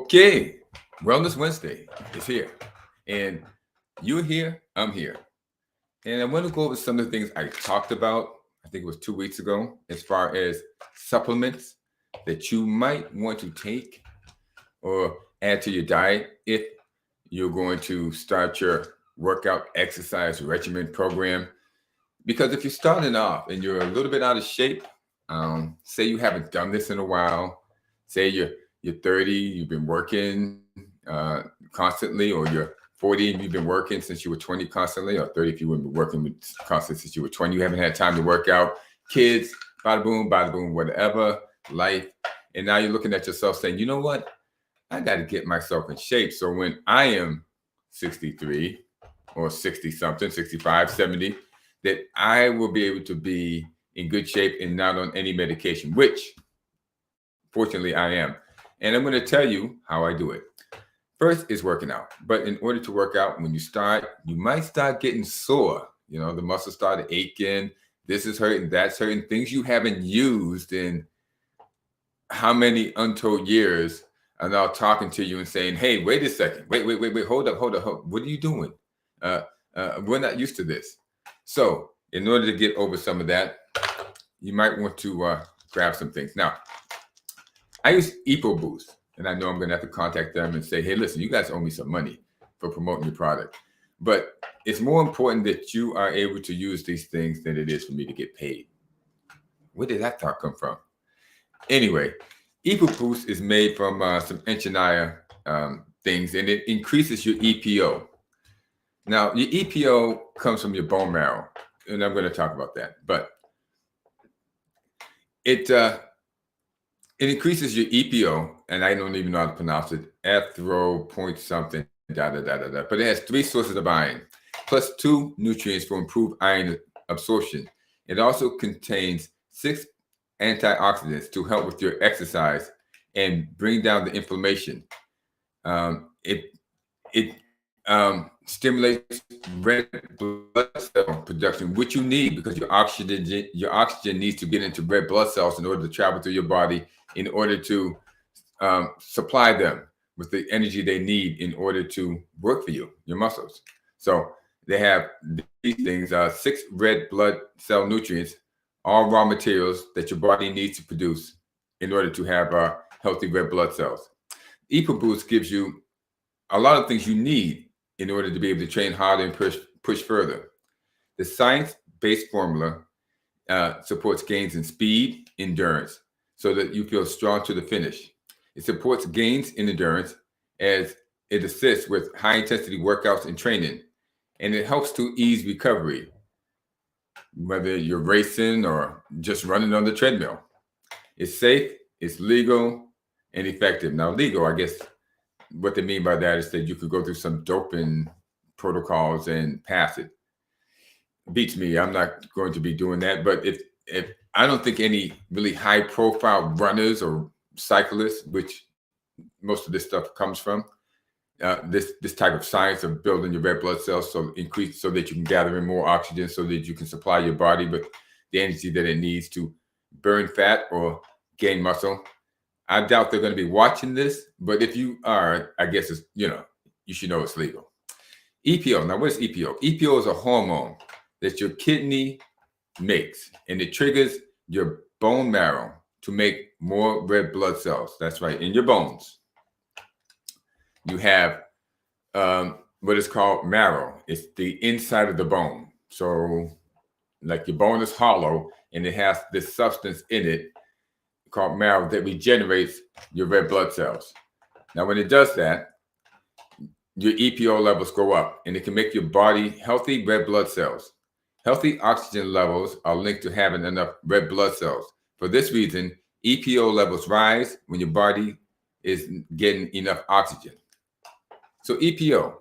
Okay, Wellness Wednesday is here, and you're here, I'm here, and I want to go over some of the things I talked about. I think it was 2 weeks ago, as far as supplements that you might want to take or add to your diet if you're going to start your workout exercise regimen program. Because if you're starting off and you're a little bit out of shape, say you haven't done this in a while, say you're 30, you've been working constantly, or you're 40 and you've been working since you were 20 constantly, or 30 if you have been working with constantly since you were 20, you haven't had time to work out, kids, bada boom, whatever, life. And now you're looking at yourself saying, you know what? I got to get myself in shape. So when I am 63 or 60 something, 65, 70, that I will be able to be in good shape and not on any medication, which fortunately I am. And I'm going to tell you how I do it. First is working out. But in order to work out, when you start, you might start getting sore. You know, the muscles start aching. This is hurting, that's hurting. Things you haven't used in how many untold years are now talking to you and saying, hey, wait a second. Wait, hold up. What are you doing? We're not used to this. So in order to get over some of that, you might want to grab some things. Now, I use EcoBoost, and I know I'm going to have to contact them and say, hey, listen, you guys owe me some money for promoting your product. But it's more important that you are able to use these things than it is for me to get paid. Where did that thought come from? Anyway, EcoBoost is made from some Enchinaya things, and it increases your EPO. Now, your EPO comes from your bone marrow, and I'm going to talk about that. But it increases your EPO, and I don't even know how to pronounce it, ethro point something, da da da da da. But it has 3 sources of iron, plus 2 nutrients for improved iron absorption. It also contains 6 antioxidants to help with your exercise and bring down the inflammation. It stimulates red blood cell production, which you need because your oxygen needs to get into red blood cells in order to travel through your body, in order to supply them with the energy they need in order to work for you, your muscles. So they have these things, 6 red blood cell nutrients, all raw materials that your body needs to produce in order to have healthy red blood cells. EcoBoost gives you a lot of things you need in order to be able to train harder and push further. The science-based formula supports gains in speed, endurance, so that you feel strong to the finish. It supports gains in endurance as it assists with high-intensity workouts and training, and it helps to ease recovery, whether you're racing or just running on the treadmill. It's safe, it's legal, and effective. Now, legal, I guess what they mean by that is that you could go through some doping protocols and pass it. Beats me. I'm not going to be doing that. But if I don't think any really high profile runners or cyclists, which most of this stuff comes from, this type of science of building your red blood cells so that you can gather in more oxygen so that you can supply your body with the energy that it needs to burn fat or gain muscle. I doubt they're going to be watching this, but if you are, I guess it's, you should know it's legal. EPO. Now, what is EPO? EPO is a hormone that your kidney makes, and it triggers your bone marrow to make more red blood cells. That's right, in your bones. You have what is called marrow. It's the inside of the bone. So, like your bone is hollow, and it has this substance in it called marrow that regenerates your red blood cells. Now, when it does that, your EPO levels go up, and it can make your body healthy red blood cells. Healthy oxygen levels are linked to having enough red blood cells. For this reason, EPO levels rise when your body is getting enough oxygen. So EPO,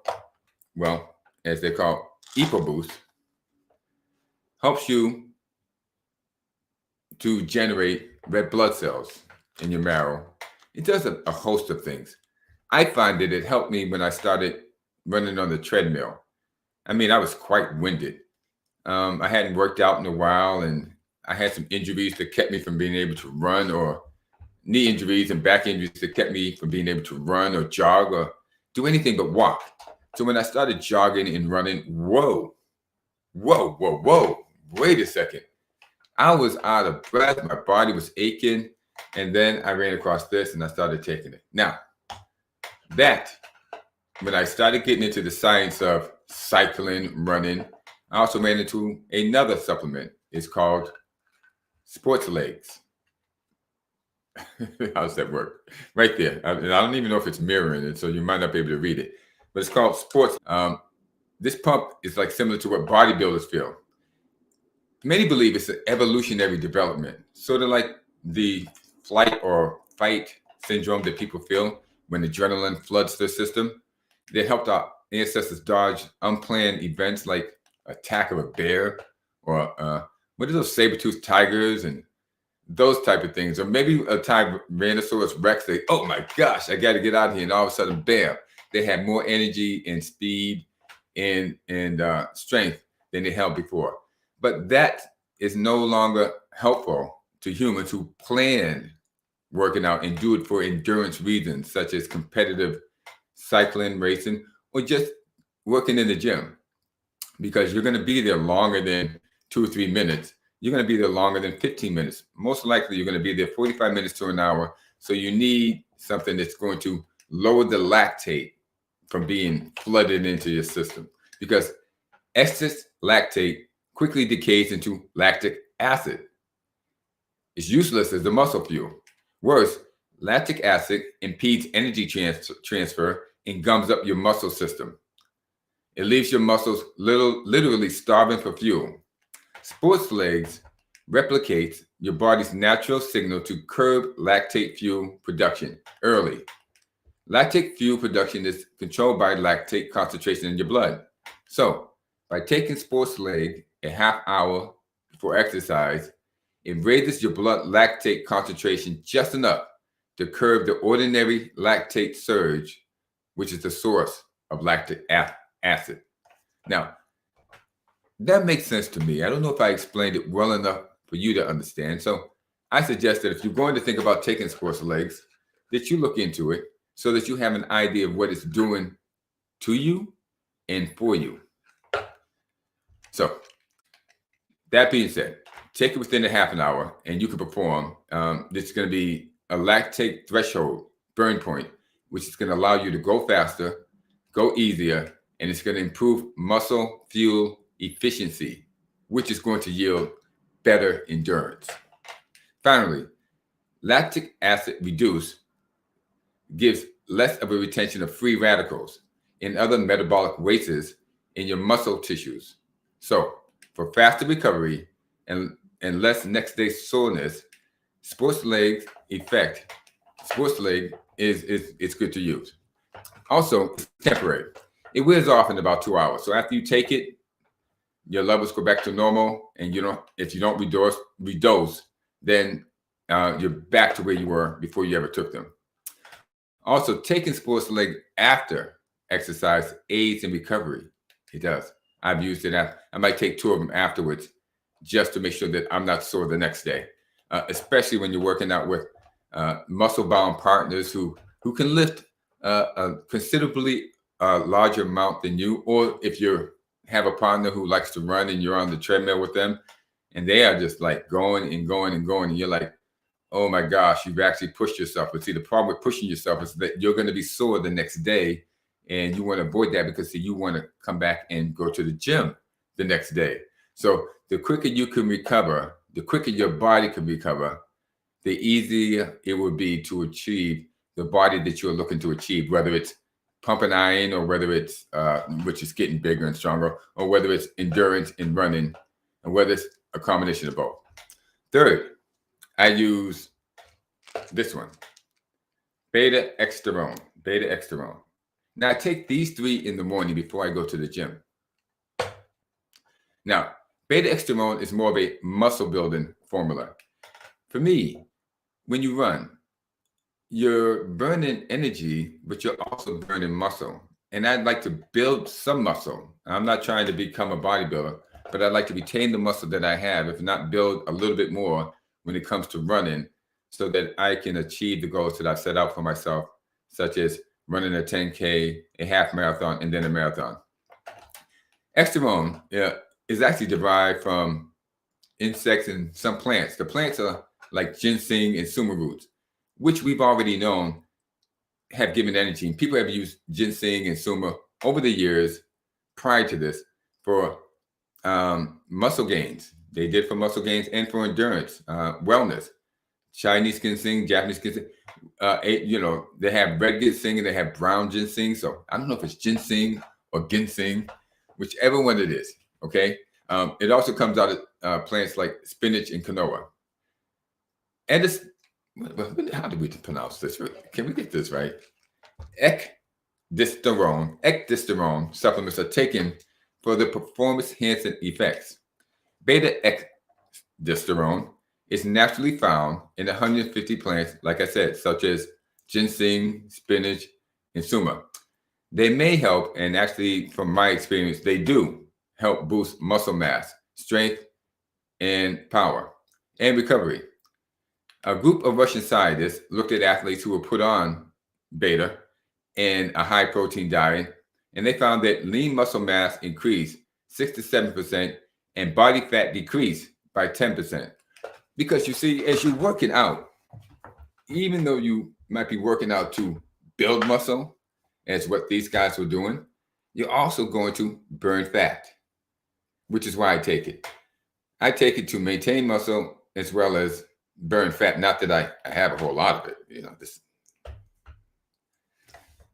well, as they call EcoBoost, helps you to generate red blood cells in your marrow. It does a host of things. I find that it helped me when I started running on the treadmill. I mean, I was quite winded. I hadn't worked out in a while, and I had some injuries that kept me from being able to run or knee injuries and back injuries that kept me from being able to run or jog or do anything but walk. So when I started jogging and running, whoa, wait a second. I was out of breath. My body was aching. And then I ran across this and I started taking it. Now, when I started getting into the science of cycling, running, I also ran into another supplement. It's called Sports Legs. How's that work? Right there. And I don't even know if it's mirroring it, so you might not be able to read it. But it's called Sports. This pump is like similar to what bodybuilders feel. Many believe it's an evolutionary development, sort of like the flight or fight syndrome that people feel when adrenaline floods their system. They helped our ancestors dodge unplanned events like attack of a bear or what are those saber-toothed tigers and those type of things, or maybe a Tyrannosaurus Rex. They, oh my gosh, I got to get out of here, and all of a sudden, bam! They had more energy and speed and strength than they held before. But that is no longer helpful to humans who plan working out and do it for endurance reasons, such as competitive cycling, racing, or just working in the gym, because you're going to be there longer than 2 or 3 minutes. You're going to be there longer than 15 minutes. Most likely, you're going to be there 45 minutes to an hour. So you need something that's going to lower the lactate from being flooded into your system, because excess lactate quickly decays into lactic acid. It's useless as the muscle fuel. Worse, lactic acid impedes energy transfer and gums up your muscle system. It leaves your muscles literally starving for fuel. Sports Legs replicates your body's natural signal to curb lactate fuel production early. Lactate fuel production is controlled by lactate concentration in your blood. So, by taking Sports Leg a half hour before exercise, it raises your blood lactate concentration just enough to curb the ordinary lactate surge, which is the source of lactic acid. Now, that makes sense to me. I don't know if I explained it well enough for you to understand. So I suggest that if you're going to think about taking Sports Legs, that you look into it so that you have an idea of what it's doing to you and for you. So that being said, take it within a half an hour and you can perform. This is going to be a lactate threshold burn point, which is going to allow you to go faster, go easier, and it's going to improve muscle fuel efficiency, which is going to yield better endurance. Finally, lactic acid reduced gives less of a retention of free radicals and other metabolic wastes in your muscle tissues. So for faster recovery and less next day soreness, Sports Leg is good to use. Also, it's temporary. It wears off in about 2 hours. So after you take it, your levels go back to normal, and if you don't redose, then you're back to where you were before you ever took them. Also, taking Sports Leg after exercise aids in recovery. It does. I've used it. I might take 2 of them afterwards just to make sure that I'm not sore the next day, especially when you're working out with muscle-bound partners who can lift a considerably larger amount than you, or if you have a partner who likes to run and you're on the treadmill with them and they are just like going and going and going, and you're like, oh my gosh, you've actually pushed yourself. But see, the problem with pushing yourself is that you're going to be sore the next day, and you want to avoid that because you want to come back and go to the gym the next day. So the quicker you can recover, the quicker your body can recover, the easier it will be to achieve the body that you're looking to achieve, whether it's pumping iron or whether it's, which is getting bigger and stronger, or whether it's endurance in running, and whether it's a combination of both. Third, I use this one, beta exterone. Now I take these 3 in the morning before I go to the gym. Now, beta exterone is more of a muscle building formula. For me, when you run, you're burning energy, but you're also burning muscle. And I'd like to build some muscle. I'm not trying to become a bodybuilder, but I'd like to retain the muscle that I have, if not build a little bit more when it comes to running, so that I can achieve the goals that I've set out for myself, such as running a 10K, a half marathon, and then a marathon. Estrone is actually derived from insects and some plants. The plants are like ginseng and suma roots, which we've already known have given energy. And people have used ginseng and suma over the years prior to this for muscle gains. They did for muscle gains and for endurance, wellness. Chinese ginseng, Japanese ginseng. They have red ginseng and they have brown ginseng. So I don't know if it's ginseng or ginseng, whichever one it is. Okay. It also comes out of plants like spinach and quinoa. And it's, how do we pronounce this? Can we get this right? Ecdysтерone supplements are taken for the performance-enhancing effects. Beta-ecdysтерone is naturally found in 150 plants, like I said, such as ginseng, spinach, and suma. They may help, and actually, from my experience, they do help boost muscle mass, strength, and power, and recovery. A group of Russian scientists looked at athletes who were put on beta and a high protein diet, and they found that lean muscle mass increased 6 to 7% and body fat decreased by 10%. Because you see, as you're working out, even though you might be working out to build muscle, as what these guys were doing, you're also going to burn fat, which is why I take it. I take it to maintain muscle as well as burn fat. Not that I have a whole lot of it.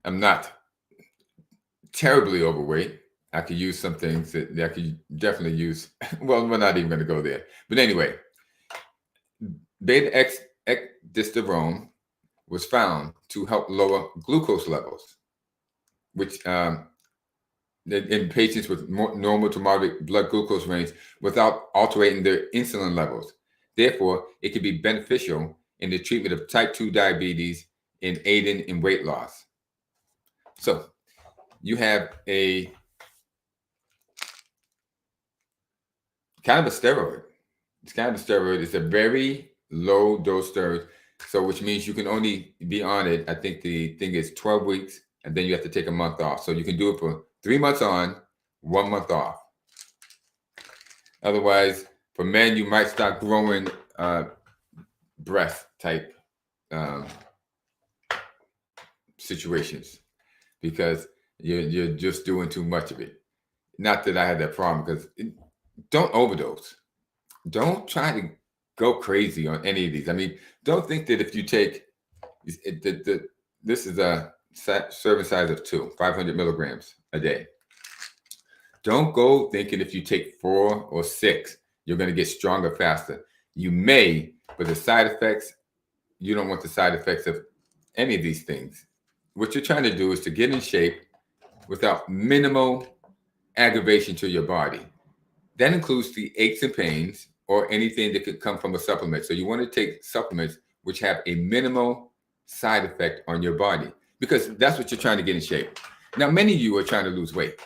I'm not terribly overweight. I could use some things that I could definitely use. Well, we're not even going to go there. But anyway, beta-ecdysтерone was found to help lower glucose levels, which in patients with normal to moderate blood glucose range without altering their insulin levels. Therefore, it can be beneficial in the treatment of type 2 diabetes and aiding in weight loss. So you have a kind of a steroid. It's kind of a steroid. It's a very low dose steroid. So which means you can only be on it, I think the thing is 12 weeks, and then you have to take a month off. So you can do it for 3 months on, 1 month off. Otherwise, for men, you might start growing breast type situations because you're just doing too much of it. Not that I had that problem, because don't overdose. Don't try to go crazy on any of these. I mean, don't think that if you take this is a serving size of 500 milligrams a day. Don't go thinking if you take 4 or 6, you're going to get stronger faster. You may, but the side effects, you don't want the side effects of any of these things. What you're trying to do is to get in shape without minimal aggravation to your body. That includes the aches and pains or anything that could come from a supplement. So you want to take supplements which have a minimal side effect on your body, because that's what you're trying to get in shape. Now, many of you are trying to lose weight.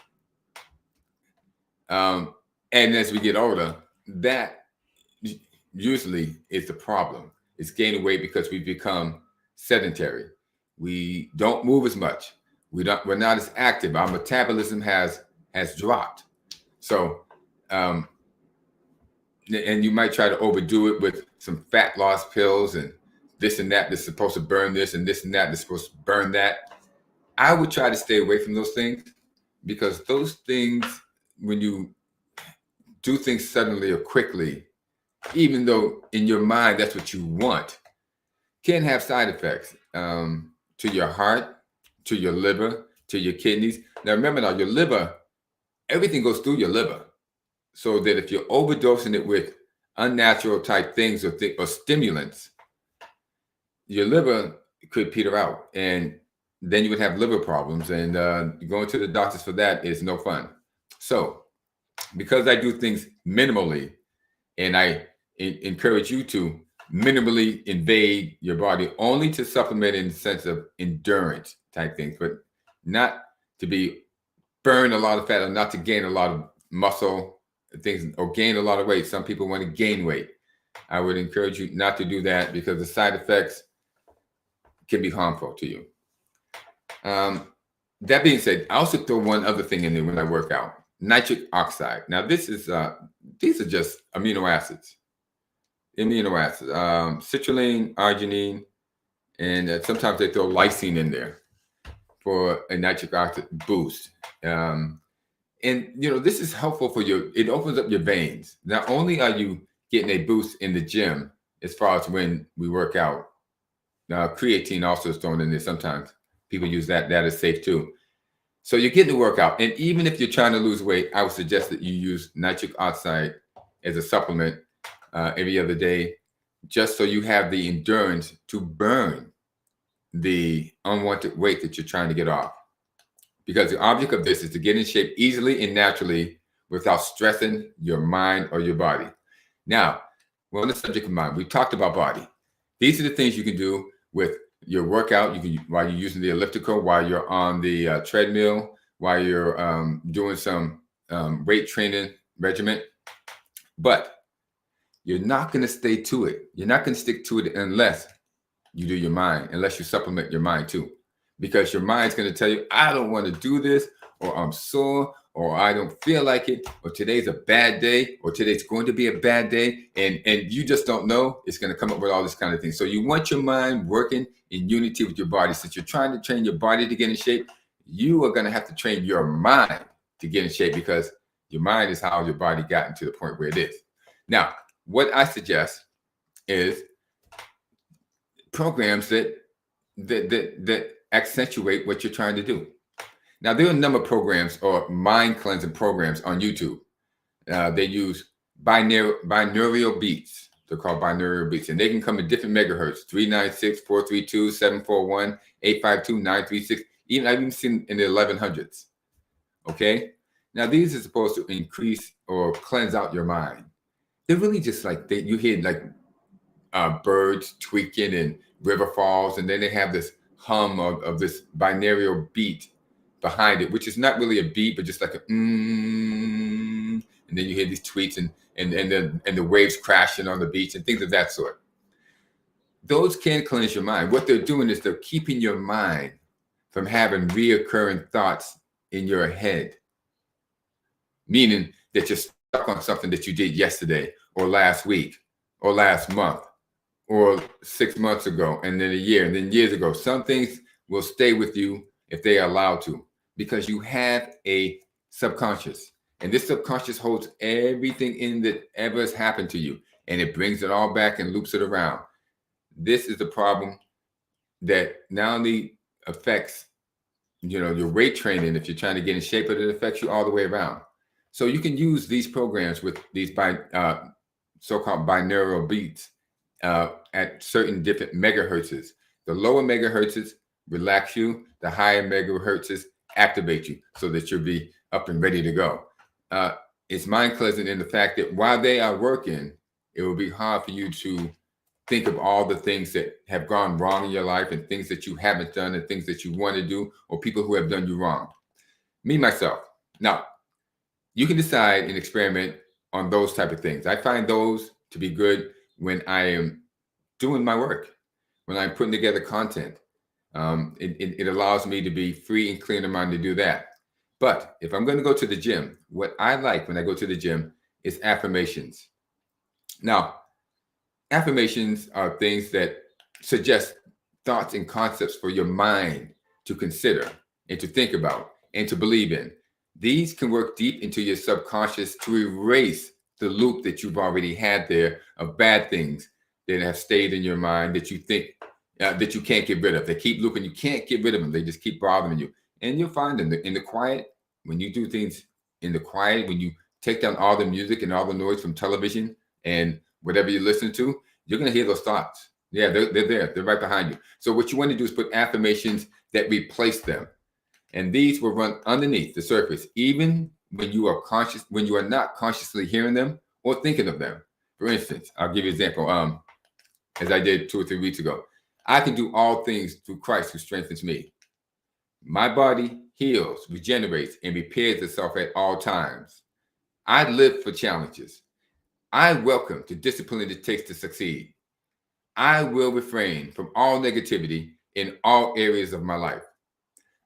And as we get older, that usually is the problem. It's gaining weight because we become sedentary. We don't move as much. We're not as active. Our metabolism has dropped. So, and you might try to overdo it with some fat loss pills and this and that that's supposed to burn this and this and that that's supposed to burn that. I would try to stay away from those things, because those things, when you do things suddenly or quickly, even though in your mind that's what you want, can have side effects to your heart, to your liver, to your kidneys. Now, remember now, your liver, everything goes through your liver. So that if you're overdosing it with unnatural type things or stimulants, your liver could peter out, and then you would have liver problems. And going to the doctors for that is no fun. So because I do things minimally, and I encourage you to minimally invade your body only to supplement in the sense of endurance type things, but not to burn a lot of fat or not to gain a lot of muscle things or gain a lot of weight. Some people want to gain weight. I would encourage you not to do that because the side effects can be harmful to you. That being said, I also throw one other thing in there when I work out: nitric oxide. Now, these are just amino acids. Citrulline, arginine, and sometimes they throw lysine in there for a nitric oxide boost. And this is helpful for you. It opens up your veins. Not only are you getting a boost in the gym as far as when we work out, creatine also is thrown in there. Sometimes people use that. That is safe too. So you're getting the workout. And even if you're trying to lose weight, I would suggest that you use nitric oxide as a supplement every other day, just so you have the endurance to burn the unwanted weight that you're trying to get off. Because the object of this is to get in shape easily and naturally without stressing your mind or your body. Now, we're on the subject of mind. We talked about body. These are the things you can do with your workout. You can, while you're using the elliptical, while you're on the treadmill, while you're doing some weight training regimen. But you're not going to stay to it. You're not going to stick to it unless you do your mind, unless you supplement your mind too. Because your mind's going to tell you, I don't want to do this, or I'm sore, or I don't feel like it, or today's a bad day, or today's going to be a bad day, and you just don't know. It's going to come up with all this kind of things. So you want your mind working in unity with your body. Since you're trying to train your body to get in shape, you are going to have to train your mind to get in shape, because your mind is how your body got into the point where it is. Now, what I suggest is programs that accentuate what you're trying to do. Now, there are a number of programs or mind cleansing programs on YouTube. They use binaural beats. They're called binaural beats, and they can come in different megahertz: 396, 432, 741, 852, 936. I've even seen in the 1100s. Okay. Now, these are supposed to increase or cleanse out your mind. They're really just like you hear like birds tweaking and river falls, and then they have this hum of this binaural beat behind it, which is not really a beat, but just like a and then you hear these tweets and the waves crashing on the beach and things of that sort. Those can cleanse your mind. What they're doing is they're keeping your mind from having reoccurring thoughts in your head, meaning that you're stuck on something that you did yesterday or last week or last month or 6 months ago, and then a year, and then years ago. Some things will stay with you if they are allowed to, because you have a subconscious, and this subconscious holds everything in that ever has happened to you, and it brings it all back and loops it around. This is the problem that not only affects, your weight training if you're trying to get in shape, but it affects you all the way around. So you can use these programs with these so-called binaural beats at certain different megahertzes. The lower megahertzes relax you. The higher megahertzes activate you so that you'll be up and ready to go. It's mind cleansing in the fact that while they are working, it will be hard for you to think of all the things that have gone wrong in your life and things that you haven't done and things that you want to do, or people who have done you wrong. Me, myself. Now, you can decide and experiment on those type of things. I find those to be good when I am doing my work, when I'm putting together content. It allows me to be free and clear in mind to do that. But if I'm going to go to the gym, what I like when I go to the gym is affirmations. Now, affirmations are things that suggest thoughts and concepts for your mind to consider and to think about and to believe in. These can work deep into your subconscious to erase the loop that you've already had there of bad things that have stayed in your mind that you think that you can't get rid of. They keep looping. You can't get rid of them. They just keep bothering you. And you'll find in the quiet, when you do things in the quiet, when you take down all the music and all the noise from television and whatever you listen to, you're going to hear those thoughts. Yeah, they're there. They're right behind you. So what you want to do is put affirmations that replace them. And these will run underneath the surface, even when you are conscious, when you are not consciously hearing them or thinking of them. For instance, I'll give you an example. As I did 2 or 3 weeks ago, I can do all things through Christ who strengthens me. My body heals, regenerates, and repairs itself at all times. I live for challenges. I welcome the discipline it takes to succeed. I will refrain from all negativity in all areas of my life.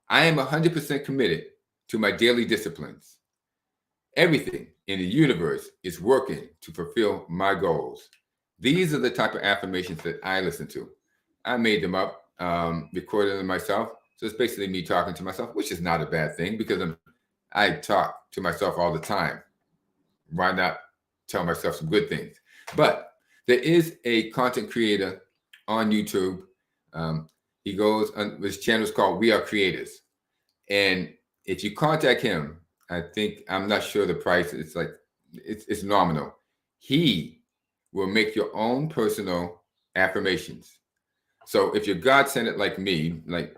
I am 100% committed to my daily disciplines. Everything in the universe is working to fulfill my goals. These are the type of affirmations that I listen to. I made them up, recorded them myself. So it's basically me talking to myself, which is not a bad thing because I talk to myself all the time. Why not tell myself some good things? But there is a content creator on YouTube. He goes on his channel is called We Are Creators. And if you contact him, I think I'm not sure the price. It's like it's nominal. He will make your own personal affirmations. So if you're God-centered like me, like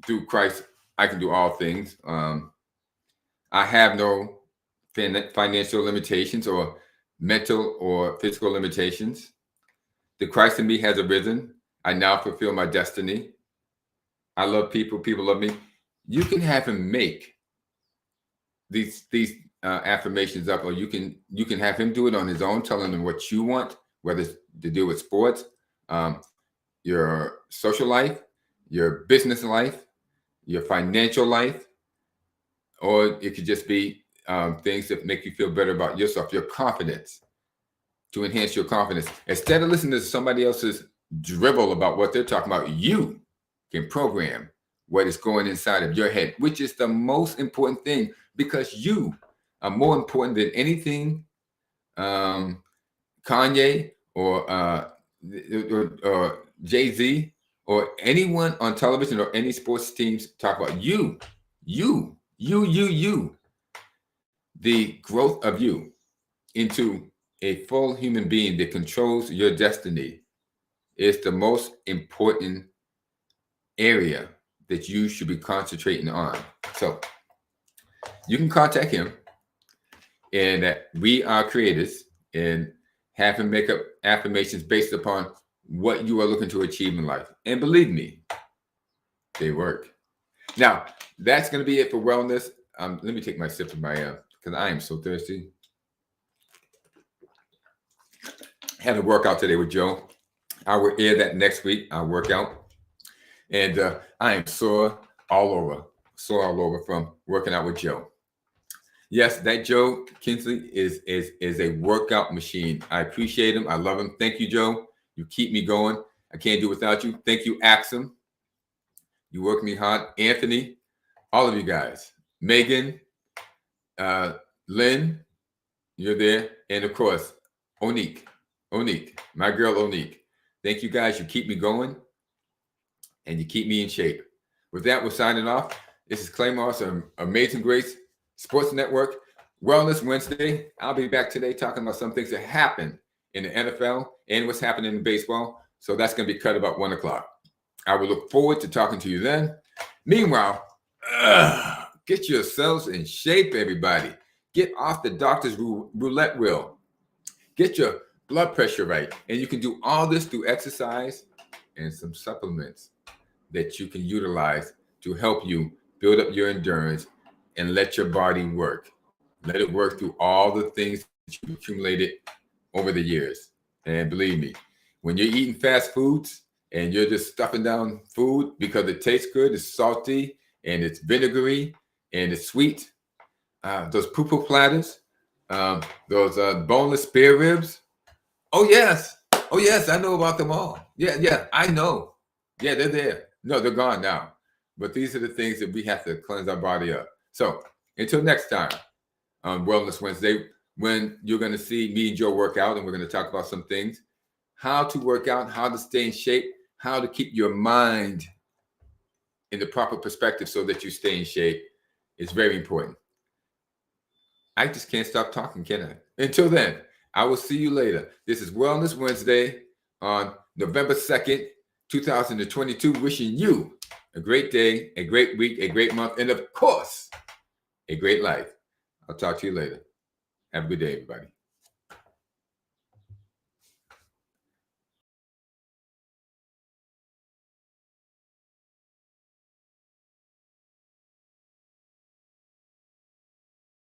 through Christ, I can do all things. I have no financial limitations or mental or physical limitations. The Christ in me has arisen. I now fulfill my destiny. I love people. People love me. You can have him make these affirmations up, or you can have him do it on his own, telling him what you want, whether it's to do with sports, your social life, your business life, your financial life, or it could just be things that make you feel better about yourself, your confidence, to enhance your confidence. Instead of listening to somebody else's dribble about what they're talking about, you can program what is going inside of your head, which is the most important thing, because you are more important than anything Kanye or Jay-Z or anyone on television or any sports teams talk about. You. The growth of you into a full human being that controls your destiny is the most important area that you should be concentrating on. So you can contact him, and We Are Creators, and have him make up affirmations based upon what you are looking to achieve in life. And believe me, they work. Now, that's going to be it for wellness. Let me take my sip of my, because I am so thirsty. Had a workout today with Joe. I will air that next week, our workout. And I am sore all over from working out with Joe. Yes, that Joe Kinsley is a workout machine. I appreciate him. I love him. Thank you, Joe. You keep me going. I can't do without you. Thank you, Axum. You work me hard. Anthony, all of you guys. Megan, Lynn, you're there. And of course, Onique, my girl Onique. Thank you guys. You keep me going and you keep me in shape. With that, we're signing off. This is Clay Moss on Amazing Grace Sports Network, Wellness Wednesday. I'll be back today talking about some things that happen in the NFL and what's happening in baseball. So that's going to be cut about 1 o'clock. I will look forward to talking to you then. Meanwhile, get yourselves in shape, everybody. Get off the doctor's roulette wheel. Get your blood pressure right. And you can do all this through exercise and some supplements that you can utilize to help you build up your endurance and let your body work. Let it work through all the things that you've accumulated over the years. And believe me, when you're eating fast foods and you're just stuffing down food because it tastes good, it's salty, and it's vinegary, and it's sweet, those poo-poo platters, those boneless spare ribs. Oh, yes, I know about them all. Yeah, I know. Yeah, they're there. No, they're gone now. But these are the things that we have to cleanse our body up. So until next time on Wellness Wednesday, when you're going to see me and Joe work out, and we're going to talk about some things, how to work out, how to stay in shape, how to keep your mind in the proper perspective so that you stay in shape is very important. I just can't stop talking, can I? Until then, I will see you later. This is Wellness Wednesday on November 2nd, 2022, wishing you a great day, a great week, a great month, and of course, a great life. I'll talk to you later. Have a good day, everybody.